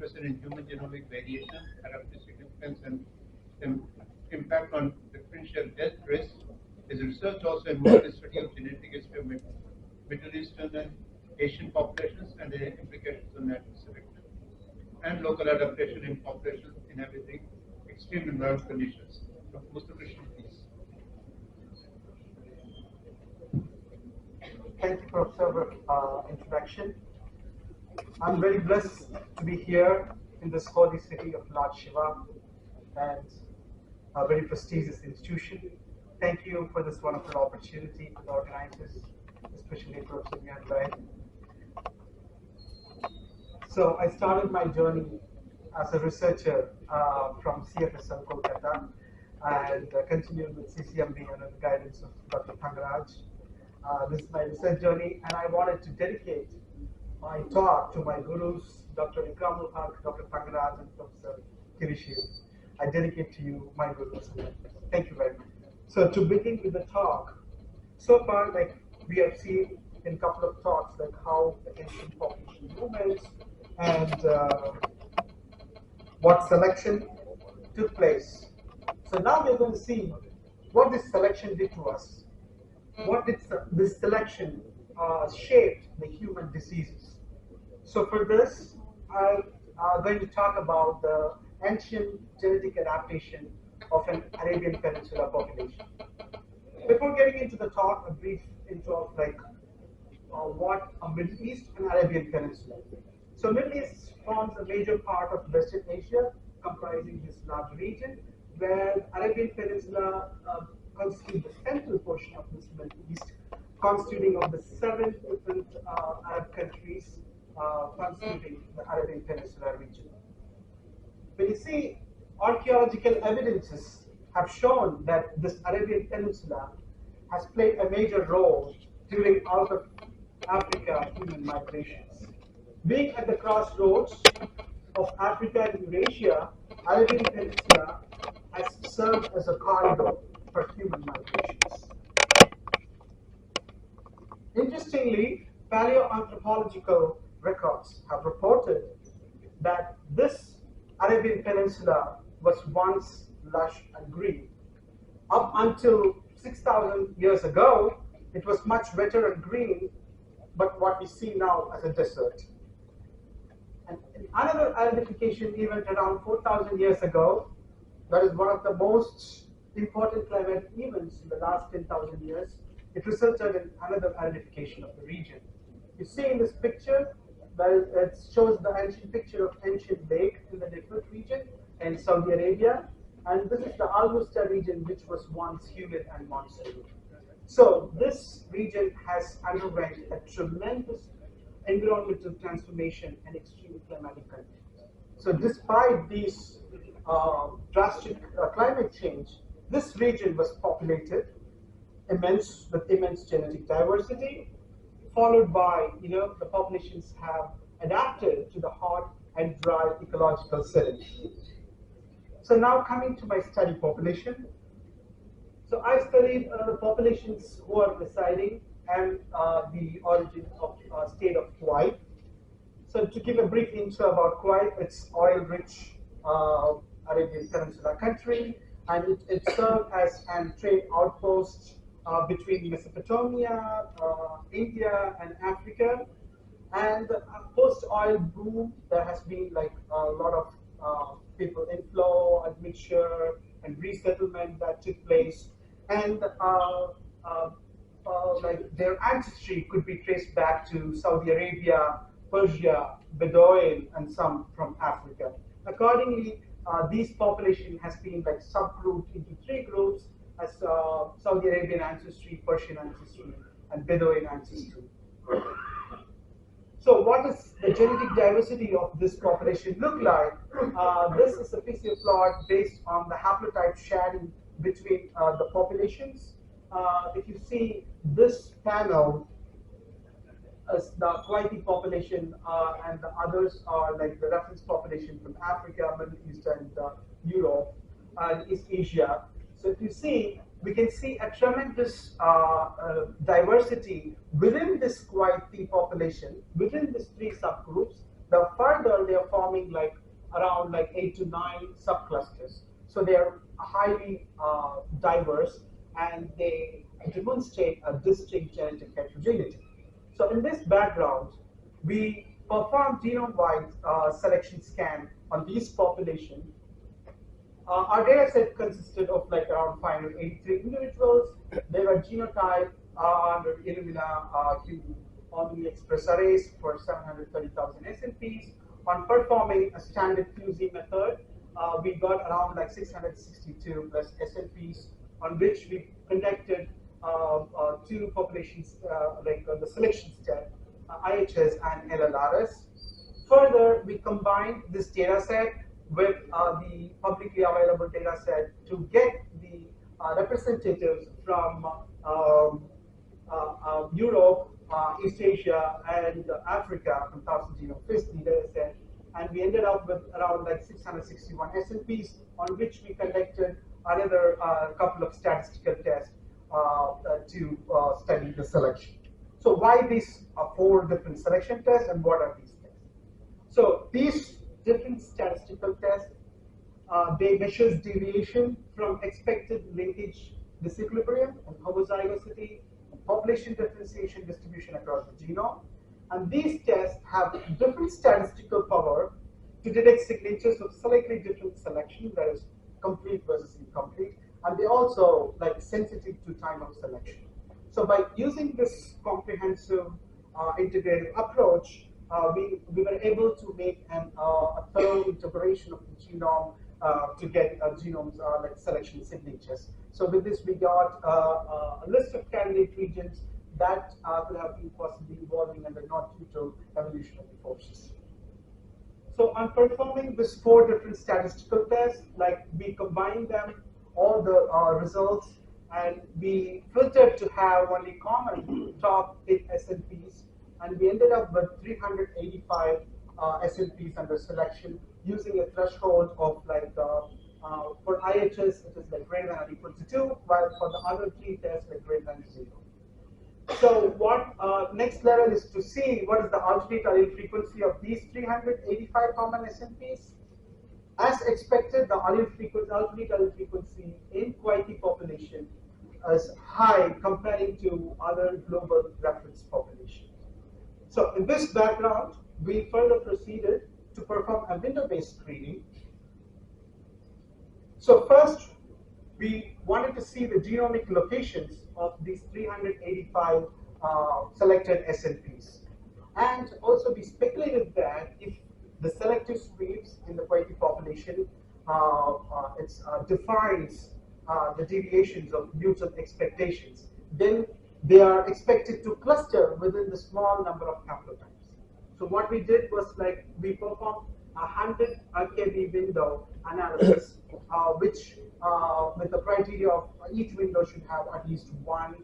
interest in human genomic variation, adaptive significance, and impact on differential death risk. His research also involved the study of genetic history of Middle Eastern and Asian populations and their implications on natural selection and local adaptation in populations inhabiting extreme environmental conditions. Dr. Muthukrishnan, please. Thank you, Professor, for introduction. I'm very blessed to be here in this holy city of Lord Shiva and a very prestigious institution. Thank you for this wonderful opportunity to the organizers, especially Professor Nyan. So I started my journey as a researcher from CFSL Kolkata and continued with CCMB under the guidance of Dr. Thangaraj. This is my research journey, and I wanted to dedicate my talk to my gurus, Dr. Ikramul Haq, Dr. Thangaraj, and Professor Kirishir. I dedicate to you, my gurus. Thank you very much. So to begin with the talk, so far, like we have seen in a couple of talks, like how the ancient population movements and what selection took place. So now we're going to see what this selection did to us. What did this selection shaped the human diseases. So for this, I'm going to talk about the ancient genetic adaptation of an Arabian Peninsula population. Before getting into the talk, a brief intro of like what a Middle East and Arabian Peninsula. So Middle East forms a major part of Western Asia, comprising this large region, where Arabian Peninsula constitutes the central portion of this Middle East, constituting of the 7 different Arab countries constituting the Arabian Peninsula region. When you see archaeological evidences have shown that this Arabian Peninsula has played a major role during out of Africa human migrations. Being at the crossroads of Africa and Eurasia, Arabian Peninsula has served as a corridor for human migrations. Interestingly, paleoanthropological records have reported that this Arabian Peninsula was once lush and green. Up until 6,000 years ago, it was much wetter and green, but what we see now as a desert. And another Arabification event around 4,000 years ago, that is one of the most important climate events in the last 10,000 years, it resulted in another Arabification of the region. You see in this picture, that it shows the ancient picture of ancient lake in the Decoding region in Saudi Arabia, and this is the Al-Musta region, which was once humid and monsoon. So this region has underwent a tremendous environmental transformation and extreme climatic conditions. So despite these drastic climate change, this region was populated with immense genetic diversity, followed by, the populations have adapted to the hot and dry ecological settings. So now coming to my study population. So I studied the populations who are residing and the origin of state of Kuwait. So to give a brief intro about Kuwait, it's oil-rich Arabian Peninsula country, and it served as a trade outpost between Mesopotamia, India, and Africa. And post-oil boom, there has been like a lot of people inflow, admixture, and resettlement that took place. And like their ancestry could be traced back to Saudi Arabia, Persia, Bedouin, and some from Africa. Accordingly, these population has been like subgrouped into 3 groups as Saudi Arabian ancestry, Persian ancestry, and Bedouin ancestry. So what does the genetic diversity of this population look like? This is a PC plot based on the haplotype sharing between the populations. If you see this panel as the Kuwaiti population and the others are like the reference population from Africa, Middle East, and Europe, and East Asia. So if you see, we can see a tremendous diversity within this Kuwaiti population, within these 3 subgroups, The further they are forming like around like 8 to 9 subclusters. So they are highly diverse and they demonstrate a distinct genetic heterogeneity. So in this background, we performed genome-wide selection scan on these populations. Our data set consisted of like around 583 individuals. They were genotyped under Illumina Q Express arrays for 730,000 SNPs. On performing a standard QZ method, we got around like 662 plus SNPs, on which we conducted two populations, the selection step, IHS and LLRS. Further, we combined this data set with the publicly available data set to get the representatives from Europe, East Asia, and Africa from 1,000 genome fist data set. And we ended up with around like 661 SNPs, on which we conducted another couple of statistical tests to study the selection. So why these 4 different selection tests, and what are these tests? So these different statistical tests, they measure deviation from expected linkage disequilibrium and homozygosity and population differentiation distribution across the genome. And these tests have different statistical power to detect signatures of slightly different selection, that is complete versus incomplete, and they also like sensitive to time of selection. So by using this comprehensive integrative approach, we were able to make a thorough integration of the genome to get genomes like selection signatures. So with this, we got a list of candidate regions that could have been possibly evolving under not-neutral evolutionary forces. So on performing these 4 different statistical tests, like we combined them, all the results, and we filtered to have only common top 8 SNPs, and we ended up with 385 SNPs under selection using a threshold of like for IHS it is like greater than or equal to 2, while for the other 3 tests like greater than 0. So what next level is to see what is the alternate allele frequency of these 385 common SNPs. As expected, the alternate allele frequency in Kuwaiti population is high comparing to other global reference populations. So in this background, we further proceeded to perform a window-based screening. So first, we wanted to see the genomic locations of these 385 selected SNPs. And also we speculated that if the selective sweeps in the Kuwaiti population defines the deviations of mutual expectations, then they are expected to cluster within the small number of haplotypes. So what we did was like we performed 100 kb window analysis, which with the criteria of each window should have at least one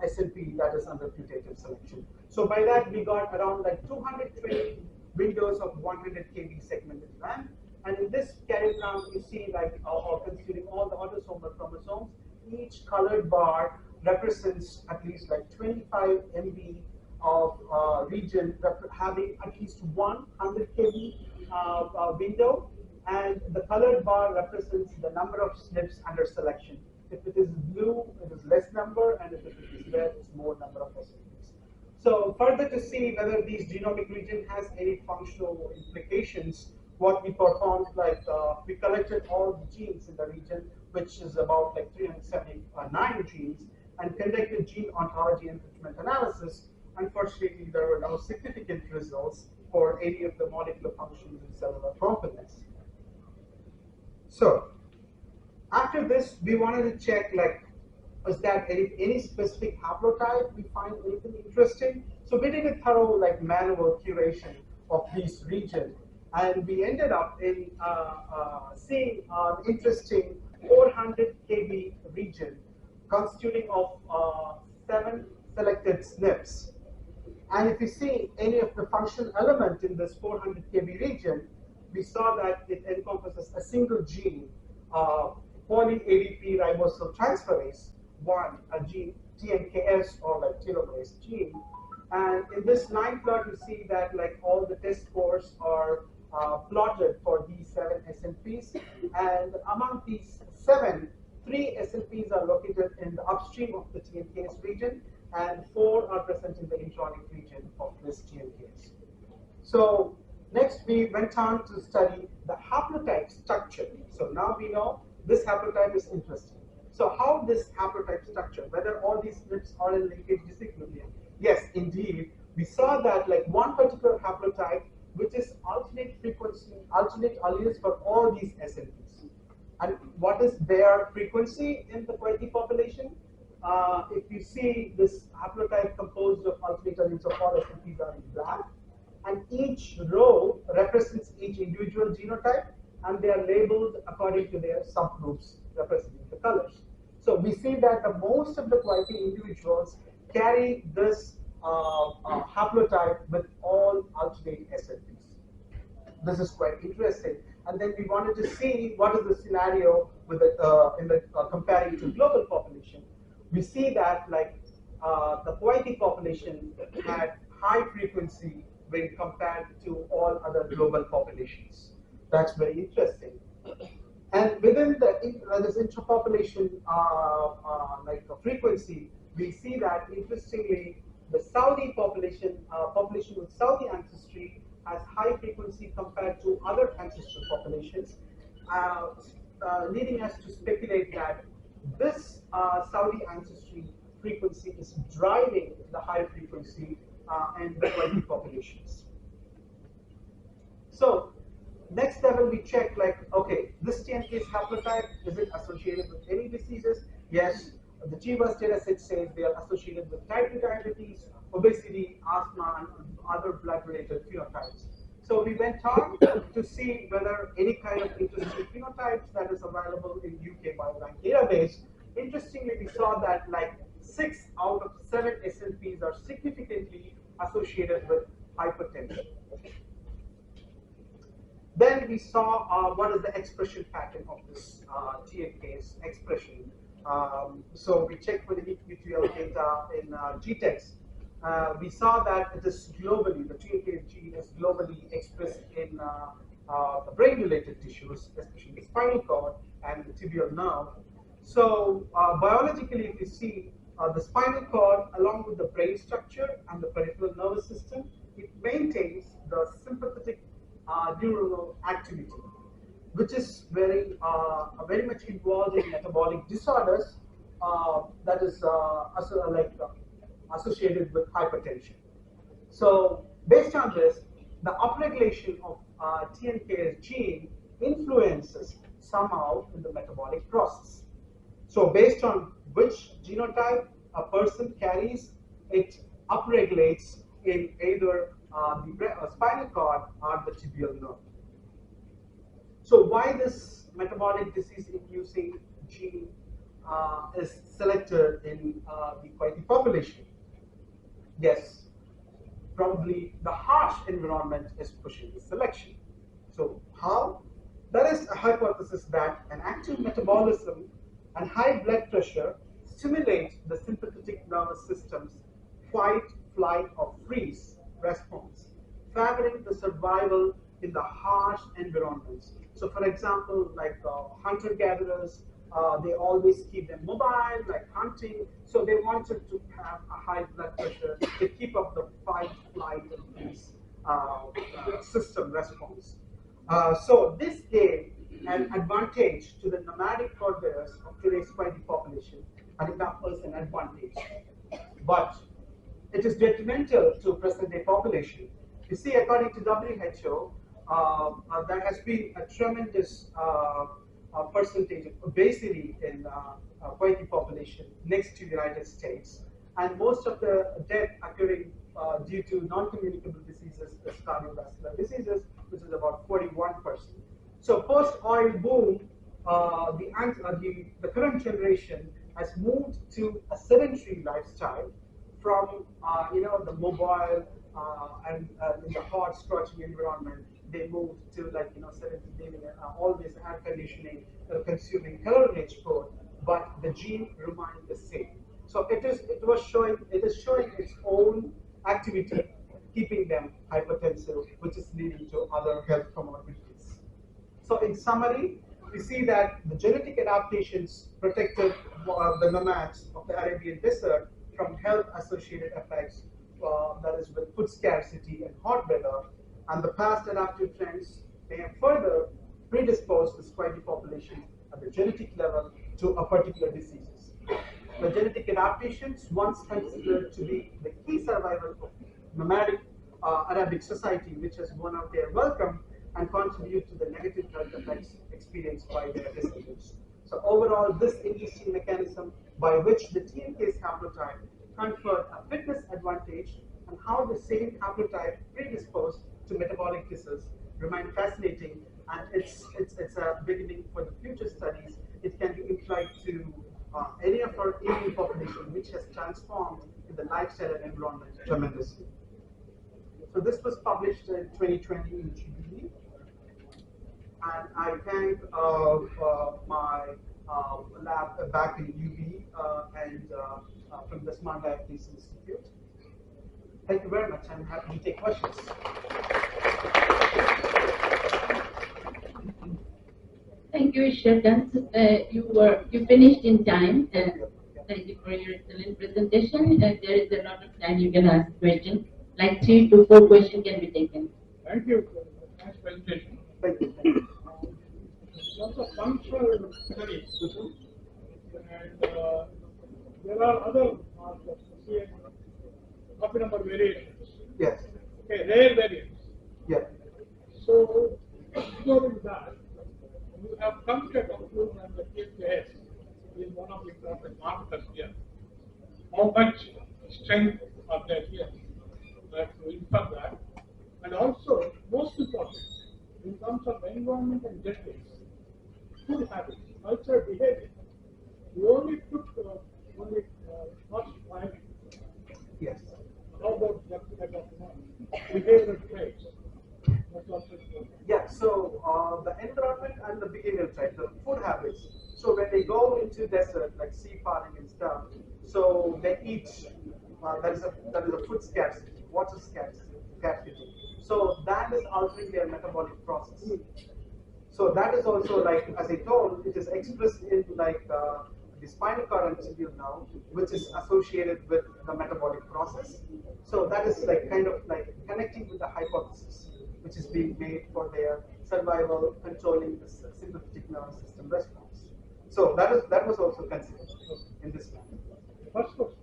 SNP that is under putative selection. So by that we got around like 220 windows of 100 kb segmented length. And in this diagram you see like considering all the autosomal chromosomes, each colored bar represents at least like 25 MB of region having at least one 100 kb window, and the colored bar represents the number of SNPs under selection. If it is blue, it is less number, and if it is red, it's more number of SNPs. So further to see whether these genomic region has any functional implications, what we performed, like we collected all the genes in the region, which is about like 379 genes, and conducted gene ontology enrichment analysis. Unfortunately, there were no significant results for any of the molecular functions in cellular components. So after this, we wanted to check like, is that any specific haplotype we find anything interesting? So we did a thorough like manual curation of these regions, and we ended up in seeing an interesting 400 kb region constituting of 7 selected SNPs. And if you see any of the functional element in this 400 kb region, we saw that it encompasses a single gene, poly-ADP ribosyl transferase 1, a gene TNKS or like telomerase gene, And in this line plot, you see that like all the test scores are plotted for these 7 SNPs. And among these 7, 3 SNPs are located in the upstream of the TNKS region, and 4 are present in the intronic region of this TNKS. So next we went on to study the haplotype structure. So now we know this haplotype is interesting. So how this haplotype structure, whether all these SNPs are in linkage disequilibrium? Yes, indeed. We saw that like one particular haplotype, which is alternate frequency, alternate alleles for all these SNPs. And what is their frequency in the Kuwaiti population? If you see this haplotype composed of alternate alleles of all SNPs are in black, and each row represents each individual genotype, and they are labeled according to their subgroups representing the colors. So we see that the most of the Kuwaiti individuals carry this haplotype with all alternate SNPs. This is quite interesting. And then we wanted to see what is the scenario with the comparing to global population. We see that like the Kuwaiti population had high frequency when compared to all other global populations. That's very interesting. And within this intrapopulation frequency, we see that interestingly, the Saudi population, population with Saudi ancestry, has high frequency compared to other ancestral populations, leading us to speculate that this Saudi ancestry frequency is driving the high frequency in the Kuwaiti populations. So next level we check like, okay, this TNKase haplotype, is it associated with any diseases? Yes, the GWAS dataset says they are associated with type 2 diabetes, obesity, asthma, and other blood-related phenotypes. So we went on to see whether any kind of interesting phenotypes that is available in UK Biobank database. Interestingly, we saw that like 6 out of 7 SNPs are significantly associated with hypertension. Then we saw what is the expression pattern of this TNKase expression. So we checked for the eQTL data in GTEx. We saw that it is globally, the TNKase gene is globally expressed in the brain-related tissues, especially the spinal cord and the tibial nerve. So biologically, if you see the spinal cord along with the brain structure and the peripheral nervous system, it maintains the sympathetic neuronal activity, which is very much involved in metabolic disorders that is associated with hypertension. So based on this, the upregulation of TNKase gene influences somehow in the metabolic process. So based on which genotype a person carries, it upregulates in either the spinal cord or the tibial nerve. So why this metabolic disease-inducing gene is selected in the Kuwaiti population? Yes, probably the harsh environment is pushing the selection. So how? There is a hypothesis that an active metabolism and high blood pressure stimulate the sympathetic nervous system's fight, flight, or freeze response, favoring the survival in the harsh environments. So for example, like hunter-gatherers, they always keep them mobile, like hunting, so they wanted to have a high blood pressure to keep up the fight, flight, and freeze system response. So this gave an advantage to the nomadic fur-bearers of today's Kuwaiti population, and it offers an advantage. But it is detrimental to present-day population. You see, according to WHO, there has been a tremendous percentage of obesity in Kuwaiti population next to the United States, and most of the death occurring due to non-communicable diseases is cardiovascular diseases, which is about 41%. So post-oil boom, the current generation has moved to a sedentary lifestyle from the mobile and in the hot, scorching environment. They moved to sedentary living, always air conditioning, consuming caloric food, but the gene remained the same. So it is showing its own activity, keeping them hypertensive, which is leading to other health comorbidities. So in summary, we see that the genetic adaptations protected the nomads of the Arabian desert from health-associated effects, that is with food scarcity and hot weather, and the past adaptive trends may have further predisposed the Squatty population at the genetic level to a particular diseases. The genetic adaptations, once considered to be the key survival of nomadic Arabic society, which has won out their welcome and contribute to the negative health effects experienced by their descendants. So overall, this interesting mechanism by which the TNKase haplotype conferred a fitness advantage and how the same haplotype predisposed to metabolic disease remain fascinating, and it's a beginning for the future studies. It can be applied to any of our Indian population, which has transformed in the lifestyle and environment tremendously. So this was published in 2020 in GBE, and I thank my lab back in UB and from the Smart Diabetes Institute. Thank you very much. I'm happy to take questions. Thank you, Eaaswarkhanth. You finished in time. Thank you for your excellent presentation. There is a lot of time you can ask questions. Like 3 to 4 questions can be taken. Thank you for the nice presentation. Thank you. Lots of functional studies, and there are other markers, copy number variations. Yes. Okay, rare variants. Yeah. So, exploring that, you have come to a conclusion that the TNKase is one of the important markers here. How much strength are there here? That to infer that, and also most important in terms of environment and genetics, food habits, culture, behavior. We only took first priming. Yes. How about that type of behavioral traits? That's also important. Yeah, so the environment and the behavioral type, the food habits. So when they go into desert, like sea farming and stuff, so they eat, that is a food scarcity, water scarcity. So that is altering their metabolic process. So that is also like, as I told, it is expressed in like the spinal cord and now, which is associated with the metabolic process. So that is like kind of like connecting with the hypothesis, which is being made for their survival, controlling the sympathetic nervous system response. So that was also considered in this one. First question.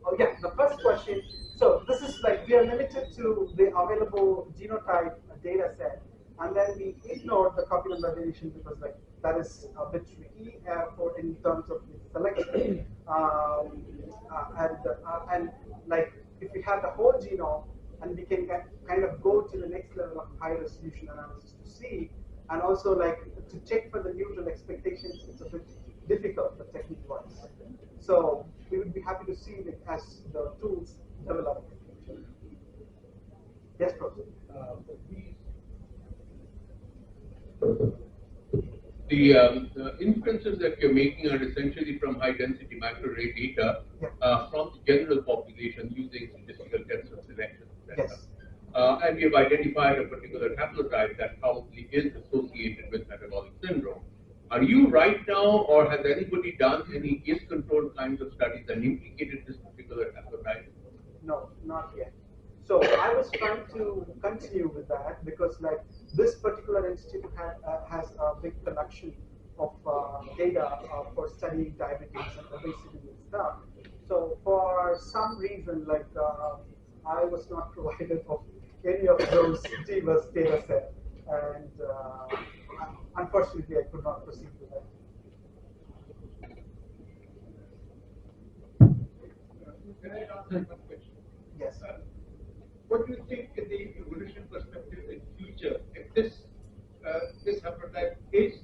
Oh yeah, the first question. So this is like we are limited to the available genotype data set, and then we ignored the copy number variation because like that is a bit tricky for in terms of the selection. And like if we have the whole genome and we can kind of go to the next level of high resolution analysis to see, and also like to check for the neutral expectations, it's a bit difficult the technique wise. So we would be happy to see it as the tools develop. Yes, Professor. The inferences that you're making are essentially from high-density microarray data from the general population using statistical tests of selection, etc. Yes. And we have identified a particular haplotype that probably is associated with metabolic syndrome. Are you right now, or has anybody done any case-controlled kinds of studies that implicated this particular haplotype? No, not yet. So I was trying to continue with that because like this particular institute has a big collection of data for studying diabetes and obesity and stuff. So for some reason, like I was not provided of any of those diverse data set, and unfortunately I could not proceed with that. Can I ask one question? Yes. What do you think in the evolution perspective in future, if this haplotype is